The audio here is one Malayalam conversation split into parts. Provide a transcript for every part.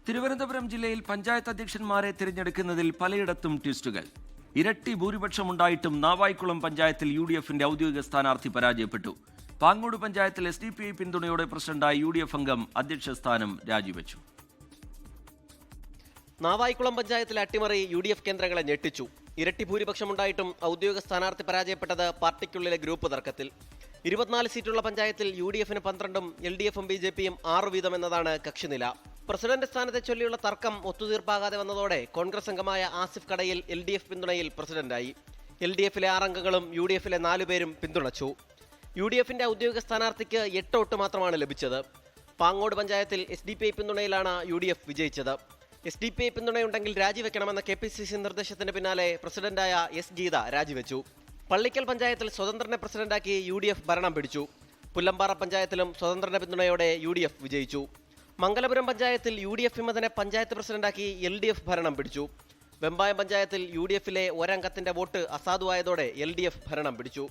തിരുവനന്തപുരം ജില്ലയിൽ പഞ്ചായത്ത് അധ്യക്ഷന്മാരെ തിരഞ്ഞെടുക്കുന്നതിൽ പലയിടത്തും ട്വിസ്റ്റുകൾ. ഇരട്ടി ഭൂരിപക്ഷമുണ്ടായിട്ടും നാവായിക്കുളം പഞ്ചായത്തിൽ UDFന്റെ ഔദ്യോഗിക സ്ഥാനാർത്ഥി പരാജയപ്പെട്ടു. പാങ്ങോട് പഞ്ചായത്തിൽ SDPI പിന്തുണയോടെ പ്രസിഡന്റായ UDF അംഗം അധ്യക്ഷ സ്ഥാനം രാജിവെച്ചു. നാവായിക്കുളം പഞ്ചായത്തിലെ അട്ടിമറി UDF കേന്ദ്രങ്ങളെ ഞെട്ടിച്ചു. ഇരട്ടി ഭൂരിപക്ഷമുണ്ടായിട്ടും ഔദ്യോഗിക സ്ഥാനാർത്ഥി പരാജയപ്പെട്ടത് പാർട്ടിക്കുള്ളിലെ ഗ്രൂപ്പ് തർക്കത്തിൽ. 24 സീറ്റുള്ള പഞ്ചായത്തിൽ UDFന് 12ഉം LDFും BJPയും 6 വീതം എന്നതാണ് കക്ഷിനില. പ്രസിഡന്റ് സ്ഥാനത്തെ ചൊല്ലിയുള്ള തർക്കം ഒത്തുതീർപ്പാകാതെ വന്നതോടെ കോൺഗ്രസ് അംഗമായ ആസിഫ് കടയിൽ LDF പിന്തുണയിൽ പ്രസിഡന്റായി. LDFിലെ 6 അംഗങ്ങളും UDFിലെ 4 പേരും പിന്തുണച്ചു. UDFന്റെ ഔദ്യോഗിക സ്ഥാനാർത്ഥിക്ക് 8 വോട്ട് മാത്രമാണ് ലഭിച്ചത്. പാങ്ങോട് പഞ്ചായത്തിൽ SDPI പിന്തുണയിലാണ് UDF വിജയിച്ചത്. SDPI പിന്തുണയുണ്ടെങ്കിൽ രാജിവെക്കണമെന്ന KPCC നിർദ്ദേശത്തിന് പിന്നാലെ പ്രസിഡന്റായ S ഗീത രാജിവെച്ചു. പള്ളിക്കൽ പഞ്ചായത്തിൽ സ്വതന്ത്രനെ പ്രസിഡന്റാക്കി UDF ഭരണം പിടിച്ചു. പുല്ലമ്പാറ പഞ്ചായത്തിലും സ്വതന്ത്രന്റെ പിന്തുണയോടെ UDF വിജയിച്ചു. മംഗലപുരം പഞ്ചായത്തിൽ UDF വിമതനെ പഞ്ചായത്ത് പ്രസിഡന്റാക്കി LDF ഭരണം പിടിച്ചു. വെമ്പായം പഞ്ചായത്തിൽ UDFിലെ ഒരംഗത്തിന്റെ വോട്ട് അസാധുവായതോടെ LDF ഭരണം പിടിച്ചു.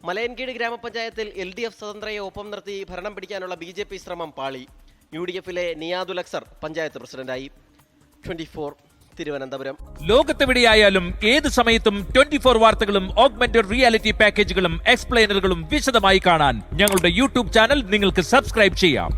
മലയൻകീഴ് ഗ്രാമപഞ്ചായത്തിൽ LDF സ്വതന്ത്രയെ ഒപ്പം നിർത്തി ഭരണം പിടിക്കാനുള്ള BJP ശ്രമം പാളി. UDFിലെ നിയാദുൽ അക്സർ പഞ്ചായത്ത് പ്രസിഡന്റായി. 24 തിരുവനന്തപുരം. ലോകത്തെവിടെയായാലും ഏത് സമയത്തും 24 വാർത്തകളും ഓഗ്മെന്റഡ് റിയാലിറ്റി പാക്കേജുകളും എക്സ്പ്ലെയിനറുകളും വിശദമായി കാണാൻ ഞങ്ങളുടെ YouTube ചാനൽ നിങ്ങൾക്ക് സബ്സ്ക്രൈബ് ചെയ്യാം.